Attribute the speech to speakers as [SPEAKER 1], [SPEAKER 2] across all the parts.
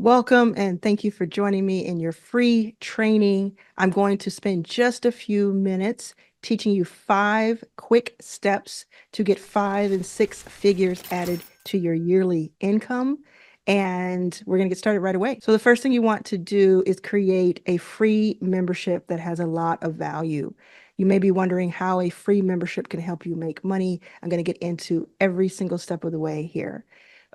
[SPEAKER 1] Welcome and thank you for joining me in your free training. I'm going to spend just a few minutes teaching you 5 quick steps to get 5 and 6 figures added to your yearly income. And we're going to get started right away. So the first thing you want to do is create a free membership that has a lot of value. You may be wondering how a free membership can help you make money. I'm going to get into every single step of the way here.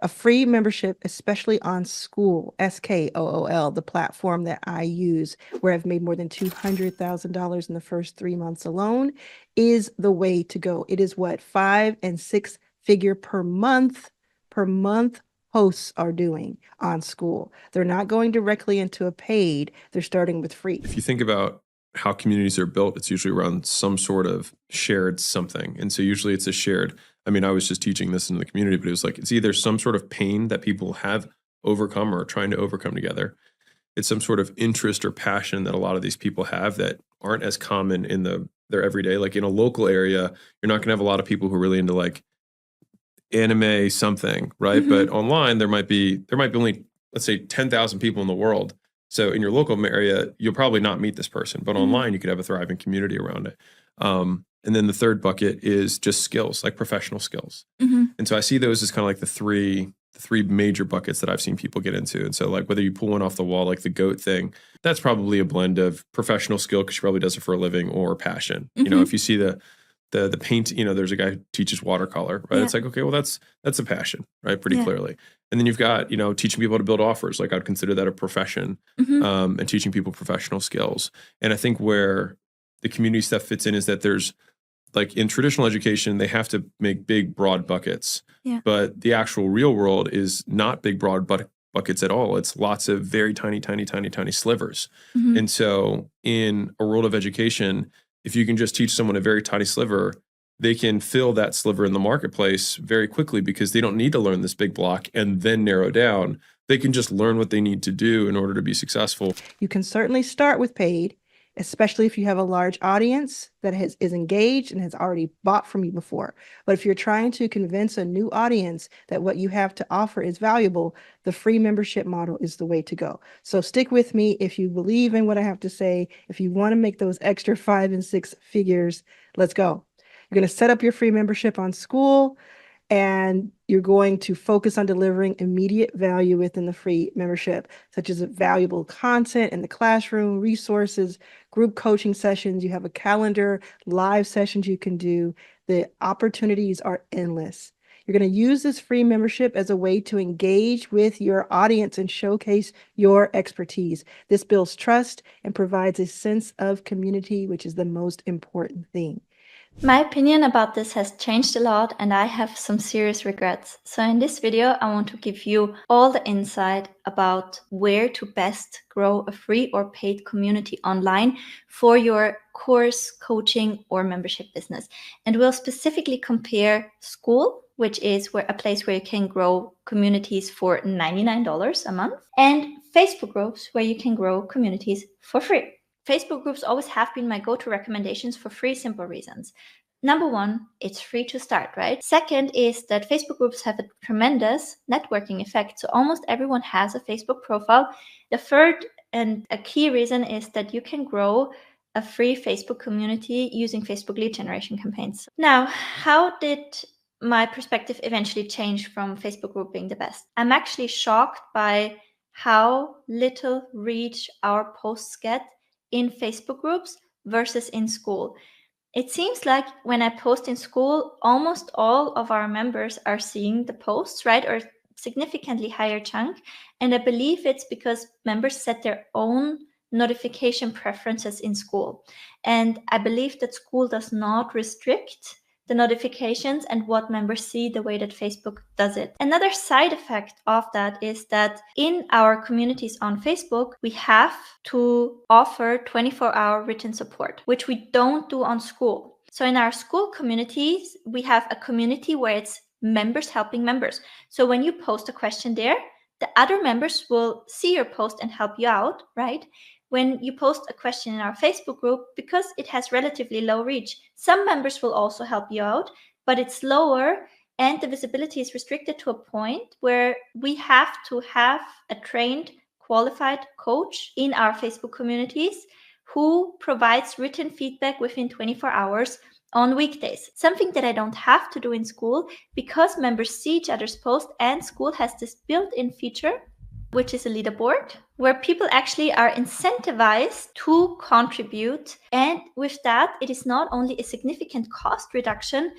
[SPEAKER 1] A free membership, especially on School, Skool, the platform that I use, where I've made more than $200,000 in the first 3 months alone, is the way to go. It is what 5 and 6 figure per month hosts are doing on School. They're not going directly into a paid, they're starting with free.
[SPEAKER 2] If you think about how communities are built, it's usually around some sort of shared something. And so usually it's a shared, I was just teaching this in the community, but it was like, it's either some sort of pain that people have overcome or are trying to overcome together. It's some sort of interest or passion that a lot of these people have that aren't as common in their everyday. Like in a local area, you're not gonna have a lot of people who are really into like anime something, right?
[SPEAKER 3] Mhm.
[SPEAKER 2] But online, there might be only, let's say, 10,000 people in the world. So in your local area, you'll probably not meet this person, but online, you could have a thriving community around it. And then the third bucket is just skills, like professional skills.
[SPEAKER 3] Mhm.
[SPEAKER 2] And so I see those as kind of like the three major buckets that I've seen people get into. And so like whether you pull one off the wall, like the goat thing, that's probably a blend of professional skill because she probably does it for a living, or passion. You know, if you see the paint, there's a guy who teaches watercolor, right?
[SPEAKER 3] Yeah.
[SPEAKER 2] It's like, okay, well that's a passion, right? Pretty
[SPEAKER 3] Yeah.
[SPEAKER 2] clearly. And then you've got, teaching people to build offers. Like I'd consider that a profession, and teaching people professional skills. And I think where the community stuff fits in is that there's, like in traditional education, they have to make big, broad buckets.
[SPEAKER 3] Yeah.
[SPEAKER 2] But the actual real world is not big, broad buckets at all. It's lots of very tiny, tiny, tiny, tiny slivers.
[SPEAKER 3] Mhm.
[SPEAKER 2] And so in a world of education, if you can just teach someone a very tiny sliver, they can fill that sliver in the marketplace very quickly because they don't need to learn this big block and then narrow down. They can just learn what they need to do in order to be successful.
[SPEAKER 1] You can certainly start with paid, especially if you have a large audience that is engaged and has already bought from you before. But if you're trying to convince a new audience that what you have to offer is valuable, the free membership model is the way to go. So stick with me if you believe in what I have to say. If you want to make those extra 5 and 6 figures, let's go. You're going to set up your free membership on School, and you're going to focus on delivering immediate value within the free membership, such as valuable content in the classroom, resources, group coaching sessions. You have a calendar, live sessions you can do. The opportunities are endless. You're going to use this free membership as a way to engage with your audience and showcase your expertise. This builds trust and provides a sense of community, which is the most important thing.
[SPEAKER 3] My opinion about this has changed a lot, and I have some serious regrets. So in this video, I want to give you all the insight about where to best grow a free or paid community online for your course, coaching, or membership business. And we'll specifically compare School, which is a place where you can grow communities for $99 a month, and Facebook groups, where you can grow communities for free. Facebook groups always have been my go-to recommendations for 3 simple reasons. Number 1, it's free to start, right? Second is that Facebook groups have a tremendous networking effect. So almost everyone has a Facebook profile. The third and a key reason is that you can grow a free Facebook community using Facebook lead generation campaigns. Now, how did my perspective eventually change from Facebook group being the best? I'm actually shocked by how little reach our posts get in Facebook groups versus in School. It seems like when I post in School, almost all of our members are seeing the posts, right? Or significantly higher chunk. And I believe it's because members set their own notification preferences in School. And I believe that School does not restrict the notifications and what members see the way that Facebook does it. Another side effect of that is that in our communities on Facebook, we have to offer 24-hour written support, which we don't do on School. So in our School communities, we have a community where it's members helping members. So when you post a question there, the other members will see your post and help you out, right? When you post a question in our Facebook group, because it has relatively low reach, some members will also help you out, but it's lower And the visibility is restricted to a point where we have to have a trained, qualified coach in our Facebook communities who provides written feedback within 24 hours on weekdays. Something that I don't have to do in school because members see each other's posts, and school has this built-in feature, which is a leaderboard, where people actually are incentivized to contribute. And with that, it is not only a significant cost reduction,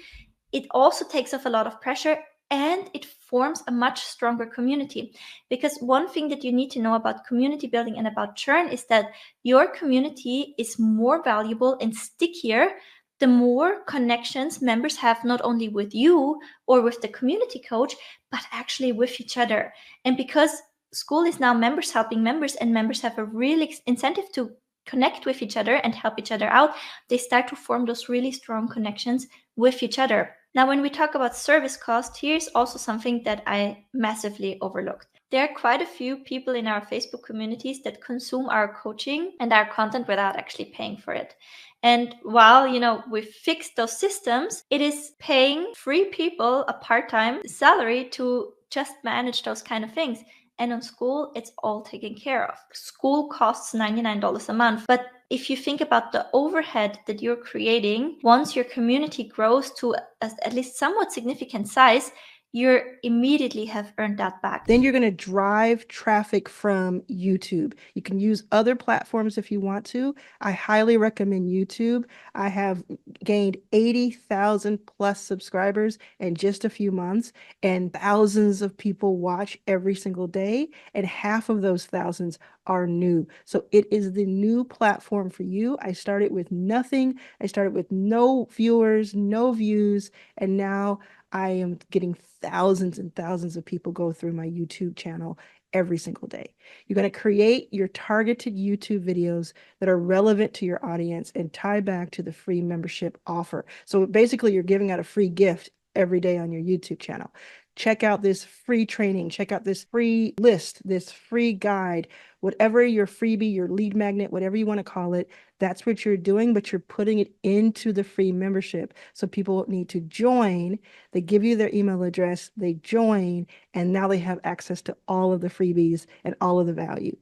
[SPEAKER 3] it also takes off a lot of pressure, and it forms a much stronger community. Because one thing that you need to know about community building and about churn is that your community is more valuable and stickier the more connections members have, not only with you or with the community coach, but actually with each other. And because school is now members helping members, and members have a real incentive to connect with each other and help each other out, they start to form those really strong connections with each other. Now, when we talk about service cost, here's also something that I massively overlooked. There are quite a few people in our Facebook communities that consume our coaching and our content without actually paying for it. And while, we've fixed those systems, it is paying free people a part-time salary to just manage those kind of things. And on school, it's all taken care of. School costs $99 a month. But if you think about the overhead that you're creating, once your community grows to at least somewhat significant size, you immediately have earned that back.
[SPEAKER 1] Then you're going to drive traffic from YouTube. You can use other platforms if you want to. I highly recommend YouTube. I have gained 80,000 plus subscribers in just a few months, and thousands of people watch every single day, and half of those thousands are new. So it is the new platform for you. I started with nothing. I started with no viewers, no views, and now I am getting thousands and thousands of people go through my YouTube channel every single day. You're going to create your targeted YouTube videos that are relevant to your audience and tie back to the free membership offer. So basically, you're giving out a free gift every day on your YouTube channel. Check out this free training, check out this free list, this free guide, whatever your freebie, your lead magnet, whatever you want to call it, that's what you're doing, but you're putting it into the free membership. So people need to join, they give you their email address, they join, and now they have access to all of the freebies and all of the value.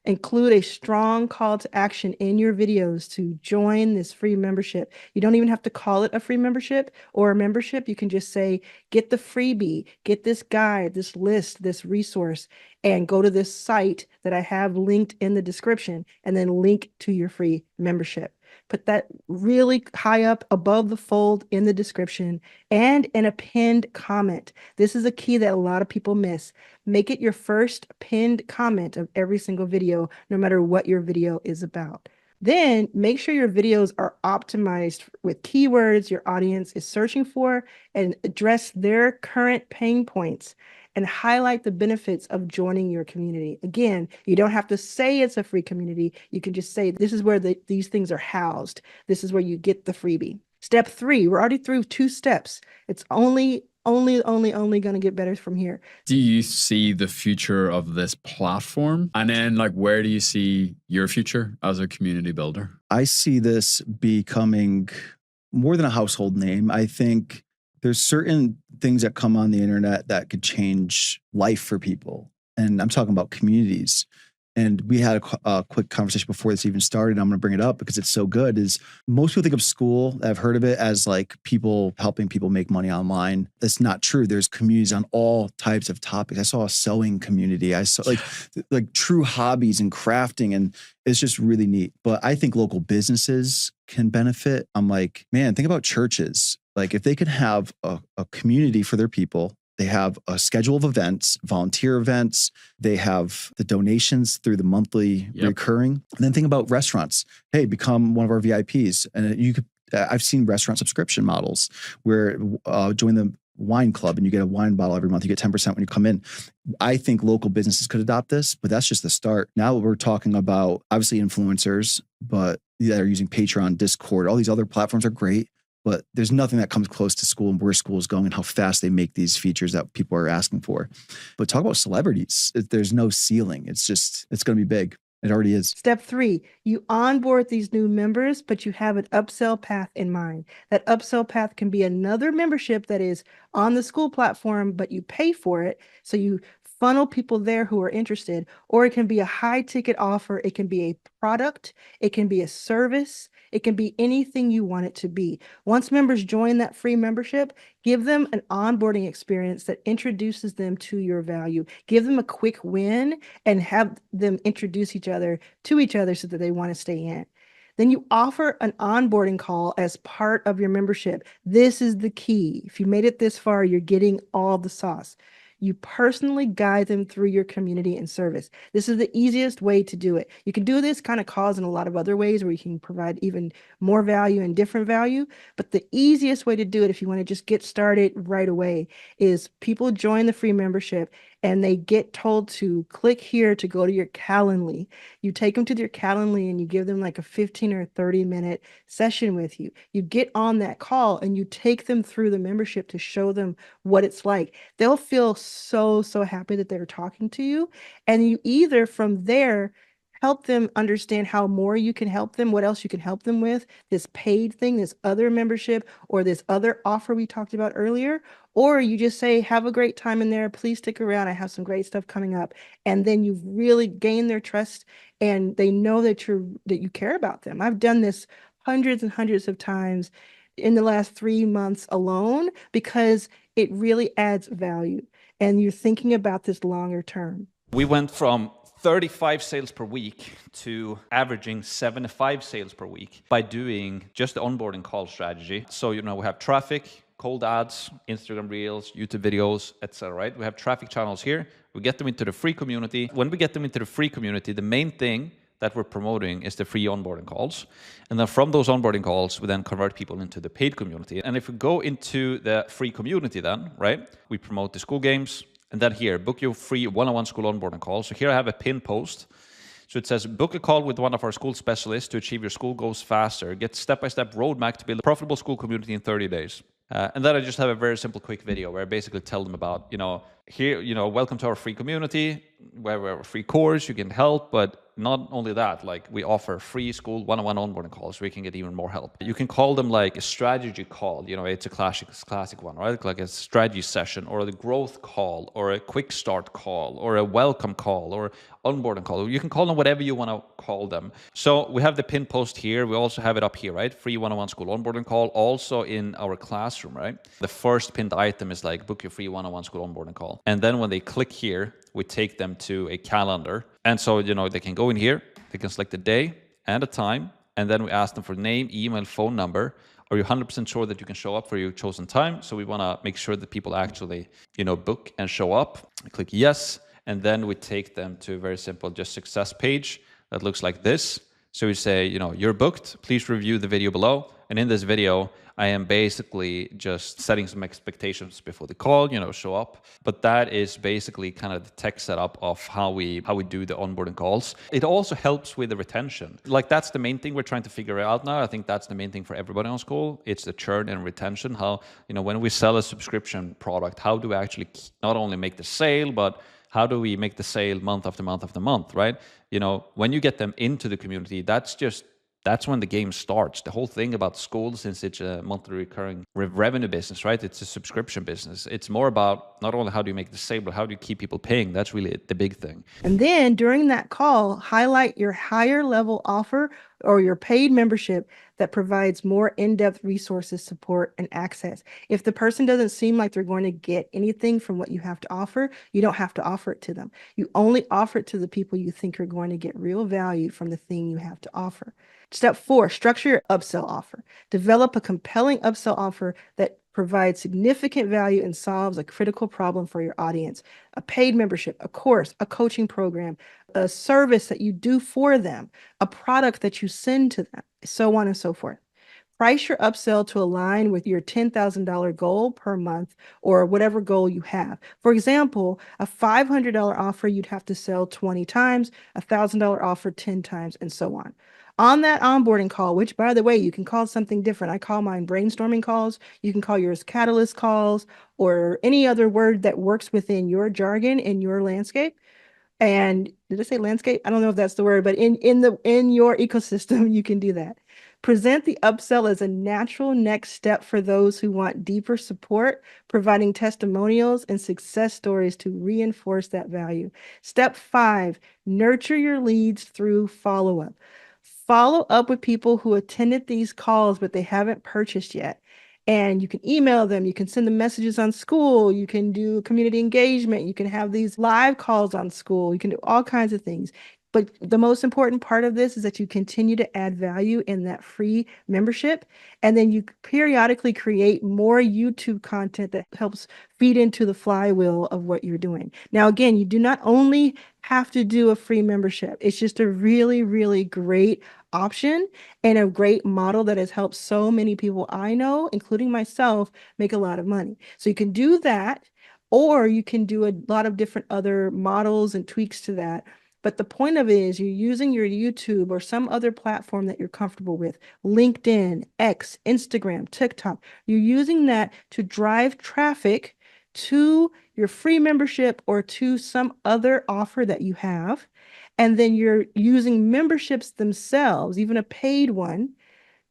[SPEAKER 1] Include a strong call to action in your videos to join this free membership. You don't even have to call it a free membership or a membership. You can just say, get the freebie, get this guide, this list, this resource, and go to this site that I have linked in the description, and then link to your free membership. Put that really high up above the fold in the description and in a pinned comment. This is a key that a lot of people miss. Make it your first pinned comment of every single video, no matter what your video is about. Then make sure your videos are optimized with keywords your audience is searching for, and address their current pain points, and highlight the benefits of joining your community. Again, you don't have to say it's a free community. You can just say, this is where these things are housed. This is where you get the freebie. Step 3, we're already through 2 steps. It's only going to get better from here.
[SPEAKER 4] Do you see the future of this platform? And then where do you see your future as a community builder?
[SPEAKER 5] I see this becoming more than a household name. I think there's certain things that come on the internet that could change life for people. And I'm talking about communities. And we had a quick conversation before this even started. I'm going to bring it up because it's so good. Is most people think of school, I've heard of it as people helping people make money online. That's not true. There's communities on all types of topics. I saw a sewing community. I saw like true hobbies and crafting, and it's just really neat. But I think local businesses can benefit. I'm like, man, think about churches. If they could have a community for their people. They have a schedule of events, volunteer events. They have the donations through the monthly recurring. And then think about restaurants. Hey, become one of our VIPs. And you could, I've seen restaurant subscription models where join the wine club and you get a wine bottle every month. You get 10% when you come in. I think local businesses could adopt this, but that's just the start. Now we're talking about obviously influencers, but that are using Patreon, Discord, all these other platforms are great. But there's nothing that comes close to school and where school is going and how fast they make these features that people are asking for. But talk about celebrities. There's no ceiling. It's going to be big. It already is.
[SPEAKER 1] Step 3, you onboard these new members, but you have an upsell path in mind. That upsell path can be another membership that is on the school platform, but you pay for it. So you funnel people there who are interested, or it can be a high ticket offer. It can be a product. It can be a service. It can be anything you want it to be. Once members join that free membership, give them an onboarding experience that introduces them to your value. Give them a quick win and have them introduce each other to each other so that they want to stay in. Then you offer an onboarding call as part of your membership. This is the key. If you made it this far, you're getting all the sauce. You personally guide them through your community and service. This is the easiest way to do it. You can do this kind of calls in a lot of other ways where you can provide even more value and different value. But the easiest way to do it, if you want to just get started right away, is people join the free membership and they get told to click here to go to your Calendly. You take them to their Calendly and you give them like a 15 or 30-minute session with you. You get on that call and you take them through the membership to show them what it's like. They'll feel so happy that they're talking to you. And you either from there help them understand how more you can help them, what else you can help them with, this paid thing, this other membership, or this other offer we talked about earlier. Or you just say, have a great time in there. Please stick around. I have some great stuff coming up. And then you've really gained their trust and they know that you care about them. I've done this hundreds and hundreds of times in the last 3 months alone because it really adds value and you're thinking about this longer term.
[SPEAKER 6] We went from 35 sales per week to averaging 75 sales per week by doing just the onboarding call strategy. So, we have traffic, cold ads, Instagram Reels, YouTube videos, etc. Right? We have traffic channels here. We get them into the free community. When we get them into the free community, the main thing that we're promoting is the free onboarding calls. And then from those onboarding calls, we then convert people into the paid community. And if we go into the free community then, right, we promote the school games. And then here, book your free one-on-one school onboarding call. So here I have a pin post. So it says, book a call with one of our school specialists to achieve your school goals faster. Get step-by-step roadmap to build a profitable school community in 30 days. And then I just have a very simple, quick video where I basically tell them about, here, welcome to our free community, where we have a free course, you can help, but not only that, like we offer free school one-on-one onboarding calls where you can get even more help. You can call them like a strategy call, it's a classic one, right? Like a strategy session or the growth call or a quick start call or a welcome call or onboarding call. You can call them whatever you want to call them. So we have the pin post here. We also have it up here, right? Free one-on-one school onboarding call also in our classroom, right? The first pinned item is like book your free one-on-one school onboarding call. And then when they click here, we take them to a calendar. And so, they can go in here, they can select the day and the time, and then we ask them for name, email, phone number. Are you 100% sure that you can show up for your chosen time? So we want to make sure that people actually, book and show up. Click yes, and then we take them to a very simple just success page that looks like this. So we say, you're booked. Please review the video below. And in this video, I am basically just setting some expectations before the call, show up. But that is basically kind of the tech setup of how we do the onboarding calls. It also helps with the retention. Like that's the main thing we're trying to figure out now. I think that's the main thing for everybody on school. It's the churn and retention. How, when we sell a subscription product, how do we actually not only make the sale, but how do we make the sale month after month after month, right? When you get them into the community, that's when the game starts. The whole thing about school, since it's a monthly recurring revenue business, right? It's a subscription business. It's more about not only how do you make the sale, but how do you keep people paying? That's really the big thing.
[SPEAKER 1] And then during that call, highlight your higher level offer or your paid membership that provides more in-depth resources, support, and access. If the person doesn't seem like they're going to get anything from what you have to offer, you don't have to offer it to them. You only offer it to the people you think are going to get real value from the thing you have to offer. Step 4, structure your upsell offer. Develop a compelling upsell offer that provides significant value and solves a critical problem for your audience. A paid membership, a course, a coaching program, a service that you do for them, a product that you send to them, so on and so forth. Price your upsell to align with your $10,000 goal per month or whatever goal you have. For example, a $500 offer, you'd have to sell 20 times, a $1,000 offer 10 times, and so on. On that onboarding call, which by the way, you can call something different. I call mine brainstorming calls. You can call yours catalyst calls or any other word that works within your jargon in your landscape. And did I say landscape? I don't know if that's the word, but in your ecosystem, you can do that. Present the upsell as a natural next step for those who want deeper support, providing testimonials and success stories to reinforce that value. Step 5, nurture your leads through follow-up. Follow up with people who attended these calls, but they haven't purchased yet. And you can email them, you can send them messages on school, you can do community engagement, you can have these live calls on school, you can do all kinds of things. But the most important part of this is that you continue to add value in that free membership. And then you periodically create more YouTube content that helps feed into the flywheel of what you're doing. Now, again, you do not only have to do a free membership. It's just a really, really great option and a great model that has helped so many people I know, including myself, make a lot of money. So you can do that, or you can do a lot of different other models and tweaks to that. But the point of it is you're using your YouTube or some other platform that you're comfortable with, LinkedIn, X, Instagram, TikTok. You're using that to drive traffic to your free membership or to some other offer that you have. And then you're using memberships themselves, even a paid one,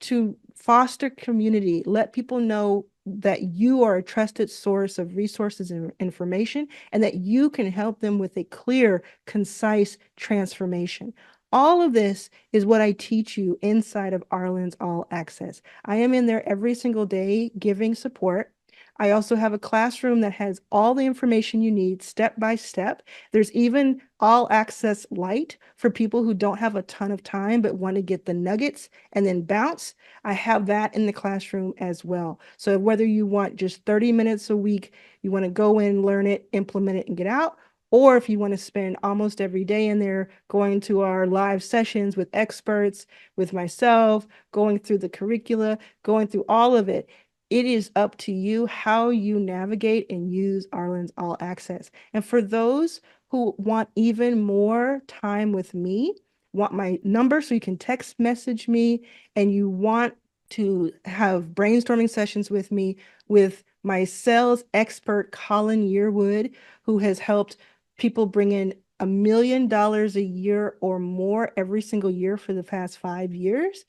[SPEAKER 1] to foster community, let people know that you are a trusted source of resources and information, and that you can help them with a clear, concise transformation. All of this is what I teach you inside of Arlan's All Access. I am in there every single day giving support. I also have a classroom that has all the information you need step by step. There's even All Access Lite for people who don't have a ton of time but want to get the nuggets and then bounce. I have that in the classroom as well. So whether you want just 30 minutes a week, you want to go in, learn it, implement it, and get out, or if you want to spend almost every day in there going to our live sessions with experts, with myself, going through the curricula, going through all of it, it is up to you how you navigate and use Arlan's All Access. And for those who want even more time with me, want my number so you can text message me, and you want to have brainstorming sessions with me with my sales expert, Colin Yearwood, who has helped people bring in $1 million a year or more every single year for the past 5 years,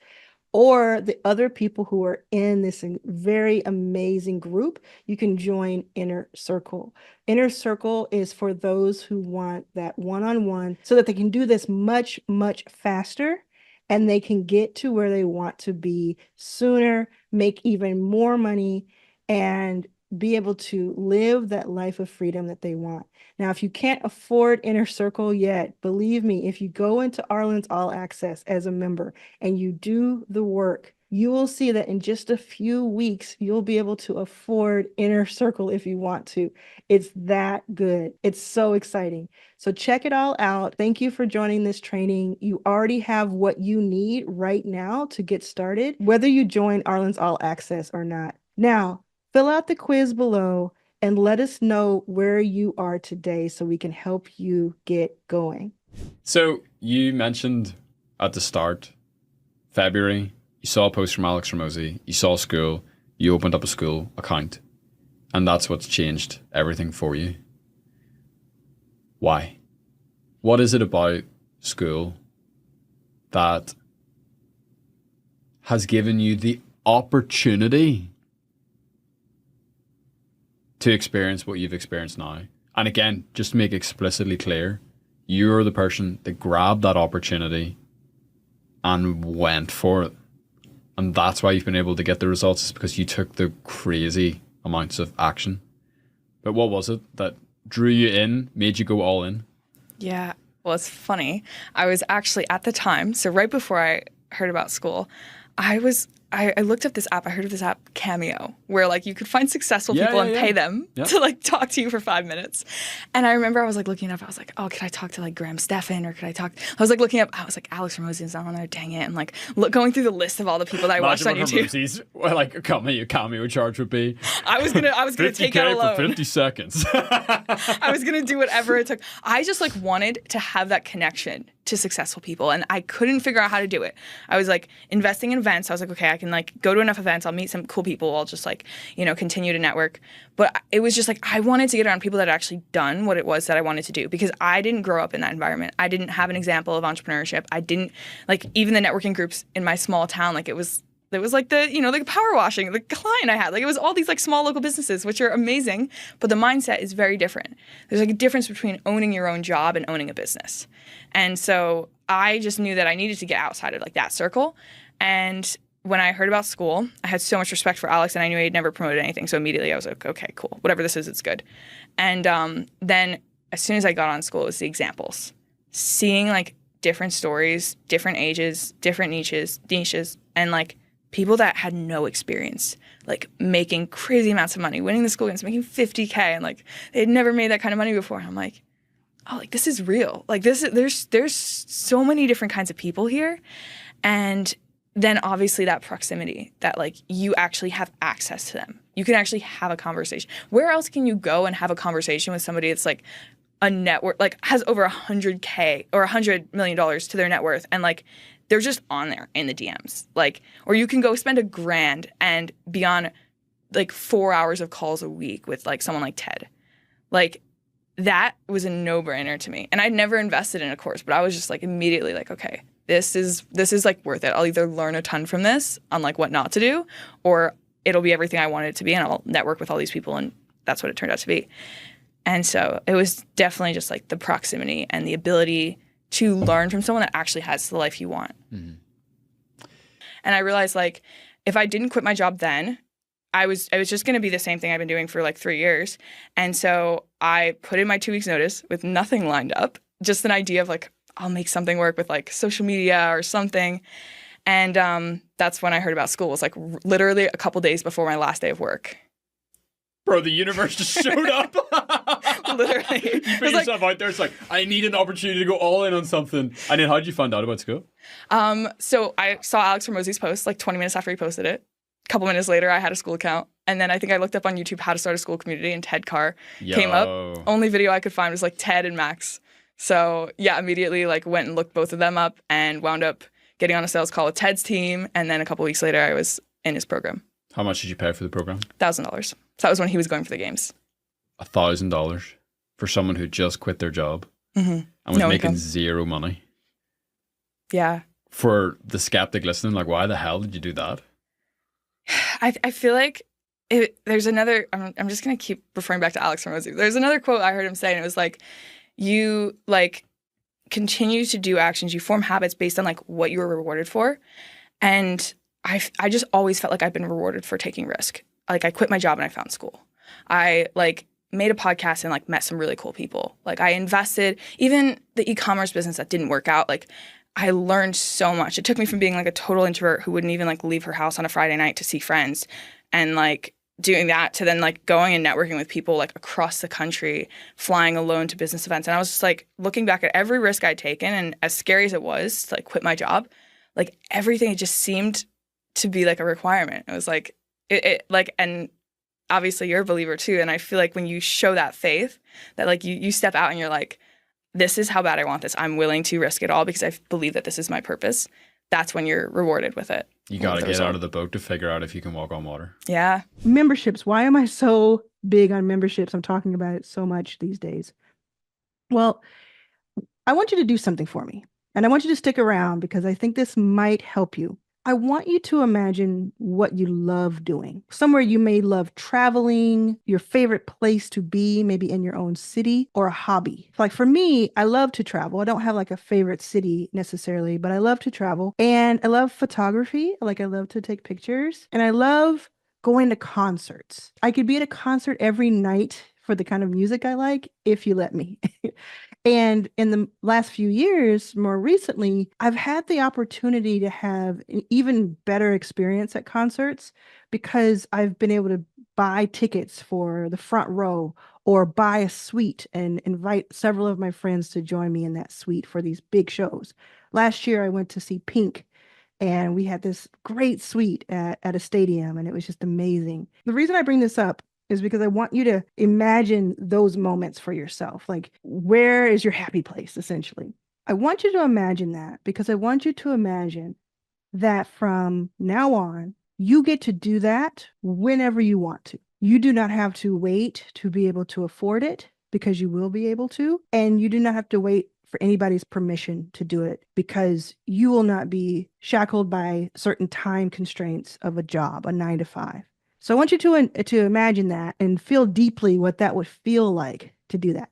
[SPEAKER 1] or the other people who are in this very amazing group, you can join Inner Circle. Inner Circle is for those who want that one-on-one so that they can do this much, much faster, and they can get to where they want to be sooner, make even more money, and be able to live that life of freedom that they want. Now, if you can't afford Inner Circle yet, believe me, if you go into Arlan's All Access as a member and you do the work, you will see that in just a few weeks, you'll be able to afford Inner Circle if you want to. It's that good. It's so exciting. So check it all out. Thank you for joining this training. You already have what you need right now to get started, whether you join Arlan's All Access or not. Now, fill out the quiz below and let us know where you are today so we can help you get going.
[SPEAKER 4] So you mentioned at the start, February, you saw a post from Alex Ramosi, you saw school, you opened up a school account, and that's what's changed everything for you. Why? What is it about school that has given you the opportunity to experience what you've experienced now? And again, just to make explicitly clear, you're the person that grabbed that opportunity and went for it. And that's why you've been able to get the results, is because you took the crazy amounts of action. But what was it that drew you in, made you go all in?
[SPEAKER 7] Yeah, well, it's funny. I was actually at the time, so right before I heard about school, I looked up this app. I heard of this app, Cameo, where like you could find successful people and pay them to like talk to you for 5 minutes. And I remember I was like looking up. I was like, oh, could I talk to like Graham Stephan, or could I talk? I was like looking up. I was like, Alex Ramosi is on there. Dang it! And like going through the list of all the people that I watched on YouTube.
[SPEAKER 4] Ramosi's, well, like a cameo charge would be.
[SPEAKER 7] I was gonna take out a loan
[SPEAKER 4] for 50 seconds.
[SPEAKER 7] I was gonna do whatever it took. I just like wanted to have that connection to successful people, and I couldn't figure out how to do it. I was like investing in events. I was like, okay, I can like go to enough events. I'll meet some cool people. I'll just like, continue to network. But it was just like, I wanted to get around people that had actually done what it was that I wanted to do, because I didn't grow up in that environment. I didn't have an example of entrepreneurship. I didn't like, even the networking groups in my small town, like it was like the, like power washing, the client I had, like it was all these like small local businesses, which are amazing, but the mindset is very different. There's like a difference between owning your own job and owning a business. And so I just knew that I needed to get outside of like that circle. And when I heard about school, I had so much respect for Alex, and I knew he'd never promoted anything. So immediately I was like, okay, cool. Whatever this is, it's good. And then as soon as I got on school, it was the examples. Seeing like different stories, different ages, different niches, and like people that had no experience, like making crazy amounts of money, winning the school games, making $50K, and like they had never made that kind of money before. And I'm like, oh, like this is real. Like there's so many different kinds of people here. And then obviously that proximity, that like you actually have access to them. You can actually have a conversation. Where else can you go and have a conversation with somebody that's like a network, like has over $100K or $100 million to their net worth, and like they're just on there in the DMs. Like, or you can go spend $1,000 and be on like 4 hours of calls a week with like someone like Ted. Like that was a no-brainer to me. And I'd never invested in a course, but I was just like immediately like, okay, this is like worth it. I'll either learn a ton from this on like what not to do, or it'll be everything I wanted it to be, and I'll network with all these people, and that's what it turned out to be. And so it was definitely just like the proximity and the ability to learn from someone that actually has the life you want. Mm-hmm. And I realized like if I didn't quit my job then, I was just going to be the same thing I've been doing for like 3 years. And so I put in my 2 weeks notice with nothing lined up, just an idea of like, I'll make something work with like social media or something. And that's when I heard about school. It was like literally a couple days before my last day of work.
[SPEAKER 4] Bro, the universe just showed up.
[SPEAKER 7] Literally.
[SPEAKER 4] You put yourself out there. It's like, I need an opportunity to go all in on something. And then how did you find out about school?
[SPEAKER 7] So I saw Alex Hormozi's post like 20 minutes after he posted it. A couple minutes later, I had a school account. And then I think I looked up on YouTube how to start a school community, and Ted Carr came up. Only video I could find was like Ted and Max. So yeah, immediately like went and looked both of them up and wound up getting on a sales call with Ted's team. And then a couple weeks later, I was in his program.
[SPEAKER 4] How much did you pay for the program?
[SPEAKER 7] $1,000. So that was when he was going for the games.
[SPEAKER 4] $1,000 for someone who just quit their job and was making zero money.
[SPEAKER 7] Yeah.
[SPEAKER 4] For the skeptic listening, like, why the hell did you do that?
[SPEAKER 7] I feel like there's another, I'm just going to keep referring back to Alex Hormozi. There's another quote I heard him say, and it was like, you like continue to do actions, you form habits based on like what you were rewarded for. And I just always felt like I've been rewarded for taking risk. Like I quit my job and I found school. I like made a podcast and like met some really cool people. Like I invested, even the e-commerce business that didn't work out, like I learned so much. It took me from being like a total introvert who wouldn't even like leave her house on a Friday night to see friends, and like doing that to then like going and networking with people like across the country, flying alone to business events. And I was just like looking back at every risk I'd taken, and as scary as it was to like quit my job, like everything, it just seemed to be like a requirement. It was like, it like, and obviously you're a believer too. And I feel like when you show that faith, that like you step out and you're like, this is how bad I want this. I'm willing to risk it all because I believe that this is my purpose. That's when you're rewarded with it.
[SPEAKER 4] You got to get out of the boat to figure out if you can walk on water.
[SPEAKER 7] Yeah.
[SPEAKER 1] Memberships. Why am I so big on memberships? I'm talking about it so much these days. Well, I want you to do something for me. And I want you to stick around because I think this might help you. I want you to imagine what you love doing. Somewhere you may love traveling, your favorite place to be, maybe in your own city, or a hobby. Like for me, I love to travel. I don't have like a favorite city necessarily, but I love to travel. And I love photography. Like I love to take pictures. And I love going to concerts. I could be at a concert every night for the kind of music I like, if you let me. And in the last few years, more recently, I've had the opportunity to have an even better experience at concerts because I've been able to buy tickets for the front row or buy a suite and invite several of my friends to join me in that suite for these big shows. Last year, I went to see Pink, and we had this great suite at a stadium, and it was just amazing. The reason I bring this up is because I want you to imagine those moments for yourself. Like, where is your happy place, essentially? I want you to imagine that, because I want you to imagine that from now on, you get to do that whenever you want to. You do not have to wait to be able to afford it, because you will be able to. And you do not have to wait for anybody's permission to do it, because you will not be shackled by certain time constraints of a job, a 9 to 5. So I want you to imagine that and feel deeply what that would feel like to do that.